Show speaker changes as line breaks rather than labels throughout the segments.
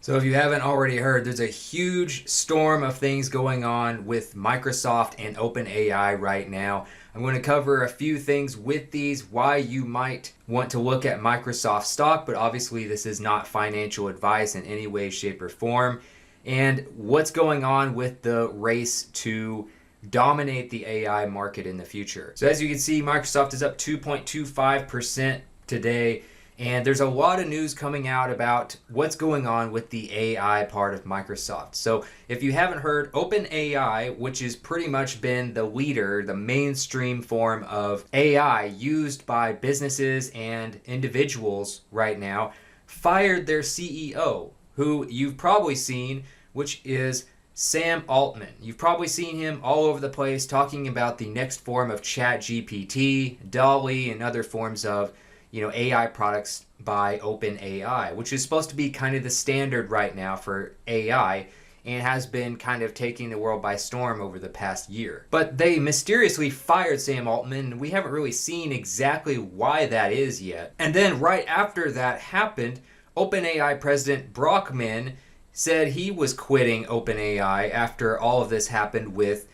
So if you haven't already heard, there's a huge storm of things going on with Microsoft and OpenAI right now. I'm going to cover a few things with these, why you might want to look at Microsoft stock, but obviously this is not financial advice in any way, shape, or form, and what's going on with the race to dominate the AI market in the future. So as you can see, Microsoft is up 2.25% today. And there's a lot of news coming out about what's going on with the AI part of Microsoft. So if you haven't heard, OpenAI, which has pretty much been the leader, the mainstream form of AI used by businesses and individuals right now, fired their CEO, who you've probably seen, which is Sam Altman. You've probably seen him all over the place talking about the next form of ChatGPT, DALL-E, and other forms of AI products by OpenAI, which is supposed to be kind of the standard right now for AI and has been kind of taking the world by storm over the past year. But they mysteriously fired Sam Altman, and we haven't really seen exactly why that is yet. And then right after that happened, OpenAI President Brockman said he was quitting OpenAI after all of this happened with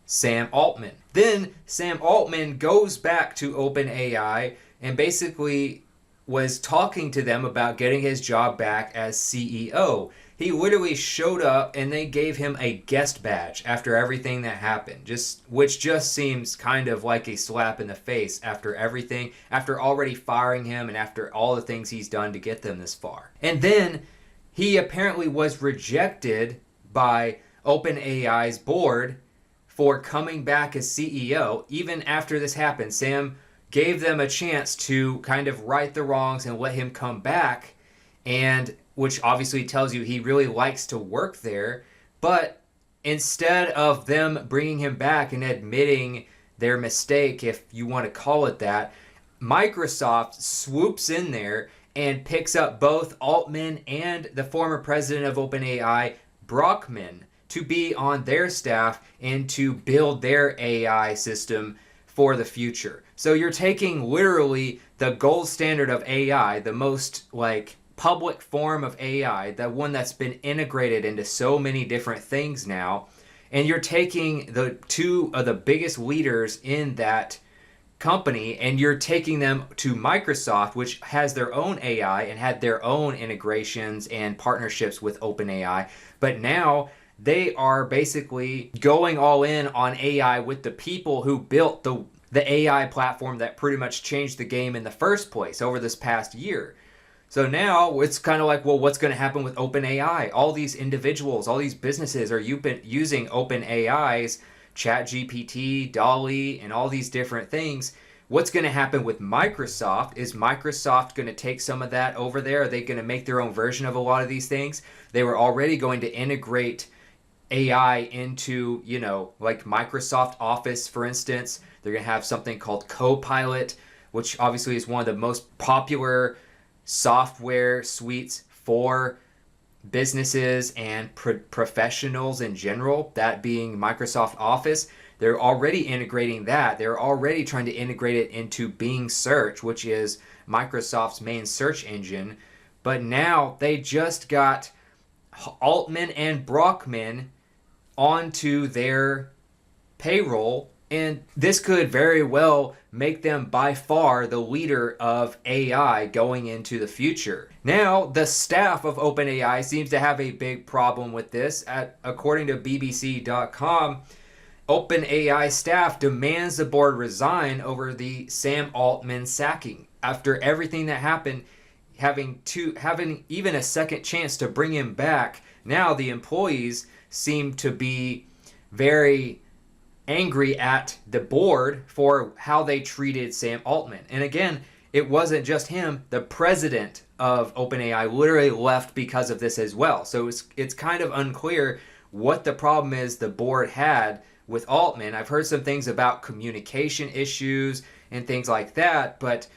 Sam Altman. Then Sam Altman goes back to OpenAI and basically was talking to them about getting his job back as CEO. He literally showed up and they gave him a guest badge after everything that happened, which just seems kind of like a slap in the face after everything, after already firing him and after all the things he's done to get them this far. And then he apparently was rejected by OpenAI's board for coming back as CEO. Even after this happened, Sam gave them a chance to kind of right the wrongs and let him come back, and which obviously tells you he really likes to work there. But instead of them bringing him back and admitting their mistake, if you want to call it that, Microsoft swoops in there and picks up both Altman and the former president of OpenAI, Brockman, to be on their staff and to build their AI system for the future. So you're taking literally the gold standard of AI, the most public form of AI, the one that's been integrated into so many different things now, and you're taking the two of the biggest leaders in that company and you're taking them to Microsoft, which has their own AI and had their own integrations and partnerships with OpenAI, but now they are basically going all in on AI with the people who built the AI platform that pretty much changed the game in the first place over this past year. So now it's kind of like, well, what's going to happen with OpenAI? All these individuals, all these businesses are using OpenAI's ChatGPT, DALL-E, and all these different things. What's going to happen with Microsoft? Is Microsoft going to take some of that over there? Are they going to make their own version of a lot of these things? They were already going to integrate AI into, like Microsoft Office, for instance. They're going to have something called Copilot, which obviously is one of the most popular software suites for businesses and professionals in general, that being Microsoft Office. They're already integrating that. They're already trying to integrate it into Bing Search, which is Microsoft's main search engine. But now they just got Altman and Brockman onto their payroll, and this could very well make them by far the leader of AI going into the future. Now, the staff of OpenAI seems to have a big problem with this. According to BBC.com, OpenAI staff demands the board resign over the Sam Altman sacking. After everything that happened, having even a second chance to bring him back, now the employees seem to be very angry at the board for how they treated Sam Altman. And again, it wasn't just him. The president of OpenAI literally left because of this as well. So it's kind of unclear what the problem is the board had with Altman. I've heard some things about communication issues and things like that, but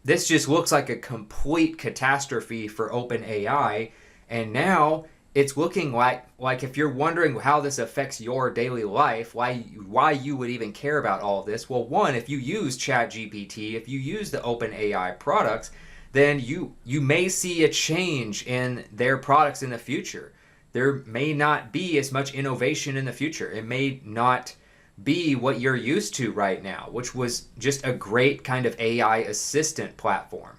this just looks like a complete catastrophe for OpenAI. And now it's looking like if you're wondering how this affects your daily life, why you would even care about all of this, well, one, if you use ChatGPT, if you use the OpenAI products, then you may see a change in their products in the future. There may not be as much innovation in the future. It may not be what you're used to right now, which was just a great kind of AI assistant platform.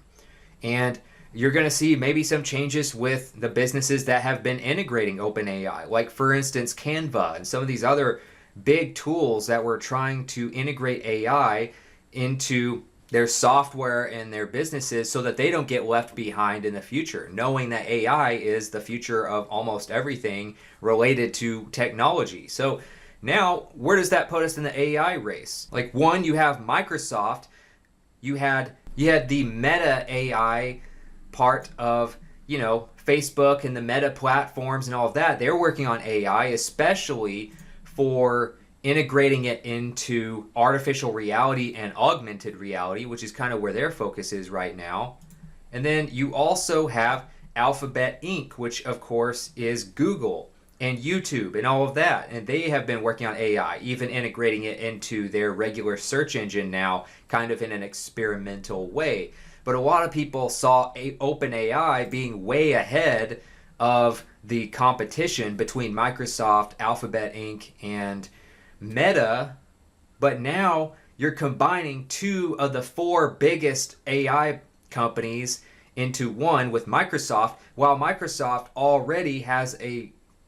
And you're going to see maybe some changes with the businesses that have been integrating OpenAI, like for instance Canva and some of these other big tools that were trying to integrate AI into their software and their businesses so that they don't get left behind in the future, knowing that AI is the future of almost everything related to technology. So now, where does that put us in the AI race? Like, one, you have Microsoft, you had the Meta AI part of, Facebook and the Meta platforms and all of that. They're working on AI, especially for integrating it into artificial reality and augmented reality, which is kind of where their focus is right now. And then you also have Alphabet Inc., which of course is Google and YouTube and all of that. And they have been working on AI, even integrating it into their regular search engine now, kind of in an experimental way. But a lot of people saw OpenAI being way ahead of the competition between Microsoft, Alphabet Inc., and Meta. But now you're combining two of the four biggest AI companies into one with Microsoft, while Microsoft already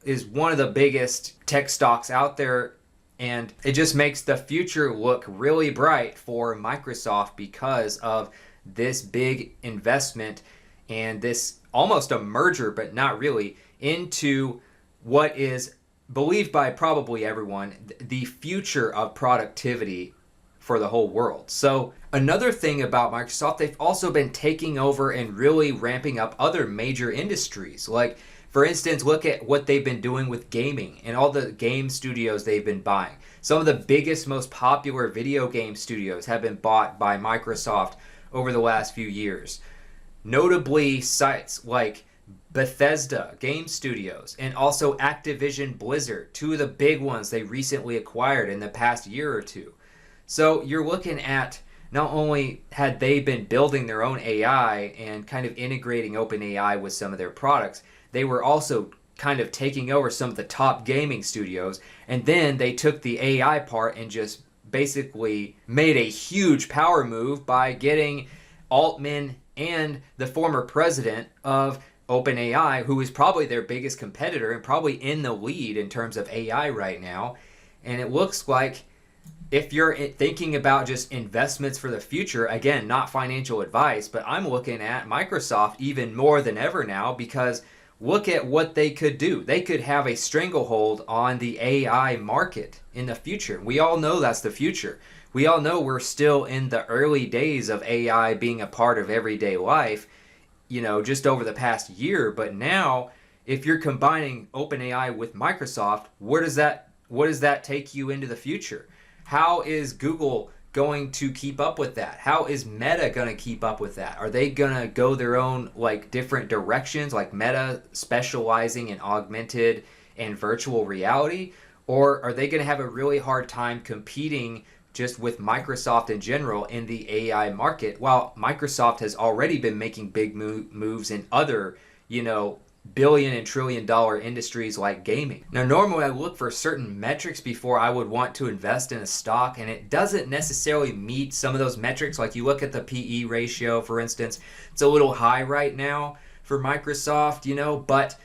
is one of the biggest tech stocks out there. And it just makes the future look really bright for Microsoft because of this big investment and this almost a merger, but not really, into what is believed by probably everyone, the future of productivity for the whole world. So another thing about Microsoft, they've also been taking over and really ramping up other major industries. Like, for instance, look at what they've been doing with gaming and all the game studios they've been buying. Some of the biggest, most popular video game studios have been bought by Microsoft over the last few years. Notably, sites like Bethesda Game Studios and also Activision Blizzard, two of the big ones they recently acquired in the past year or two. So you're looking at, not only had they been building their own AI and kind of integrating OpenAI with some of their products, they were also kind of taking over some of the top gaming studios, and then they took the AI part and just basically made a huge power move by getting Altman and the former president of OpenAI, who is probably their biggest competitor and probably in the lead in terms of AI right now. And it looks like, if you're thinking about just investments for the future, again, not financial advice, but I'm looking at Microsoft even more than ever now, because look at what they could do. They could have a stranglehold on the AI market in the future. We all know that's the future. We all know we're still in the early days of AI being a part of everyday life, just over the past year. But now, if you're combining OpenAI with Microsoft, where does that take you into the future? How is Google going to keep up with that? How is Meta going to keep up with that? Are they going to go their own different directions, like Meta specializing in augmented and virtual reality? Or are they going to have a really hard time competing just with Microsoft in general in the AI market, while Microsoft has already been making big moves in other, billion and trillion dollar industries like gaming? Now, normally I look for certain metrics before I would want to invest in a stock, and it doesn't necessarily meet some of those metrics. Like, you look at the PE ratio, for instance, it's a little high right now for Microsoft, but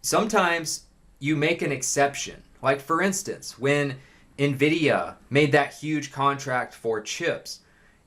sometimes you make an exception. Like, for instance, when NVIDIA made that huge contract for chips,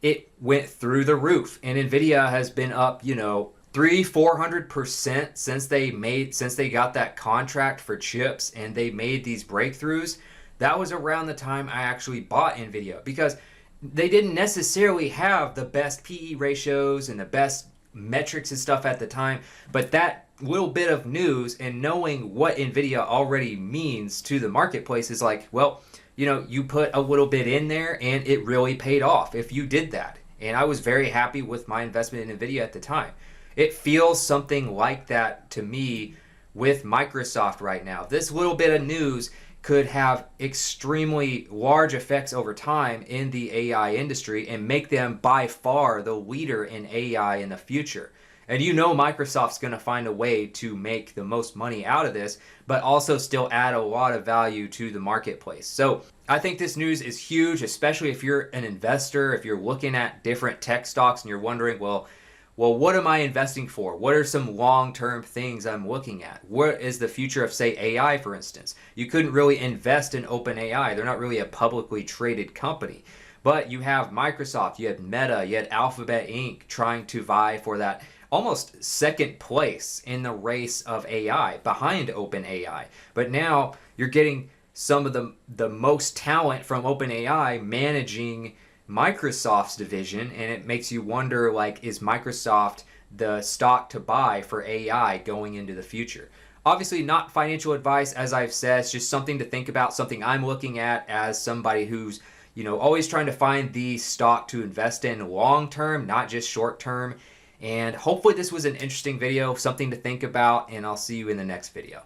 it went through the roof, and NVIDIA has been up, 300-400% since they got that contract for chips and they made these breakthroughs. That was around the time I actually bought NVIDIA, because they didn't necessarily have the best PE ratios and the best metrics and stuff at the time, but that little bit of news and knowing what NVIDIA already means to the marketplace is like, well, you put a little bit in there and it really paid off if you did that. And I was very happy with my investment in NVIDIA at the time. It feels something like that to me with Microsoft right now. This little bit of news could have extremely large effects over time in the AI industry and make them by far the leader in AI in the future. And you know Microsoft's going to find a way to make the most money out of this, but also still add a lot of value to the marketplace. So I think this news is huge, especially if you're an investor, if you're looking at different tech stocks and you're wondering, well, what am I investing for? What are some long-term things I'm looking at? What is the future of, say, AI, for instance? You couldn't really invest in OpenAI. They're not really a publicly traded company. But you have Microsoft, you had Meta, you had Alphabet Inc. trying to vie for that almost second place in the race of AI behind OpenAI. But now you're getting some of the most talent from OpenAI managing Microsoft's division, and it makes you wonder, like, is Microsoft the stock to buy for AI going into the future? Obviously not financial advice, as I've said. It's just something to think about, something I'm looking at as somebody who's, always trying to find the stock to invest in long term, not just short term. And hopefully this was an interesting video, something to think about, and I'll see you in the next video.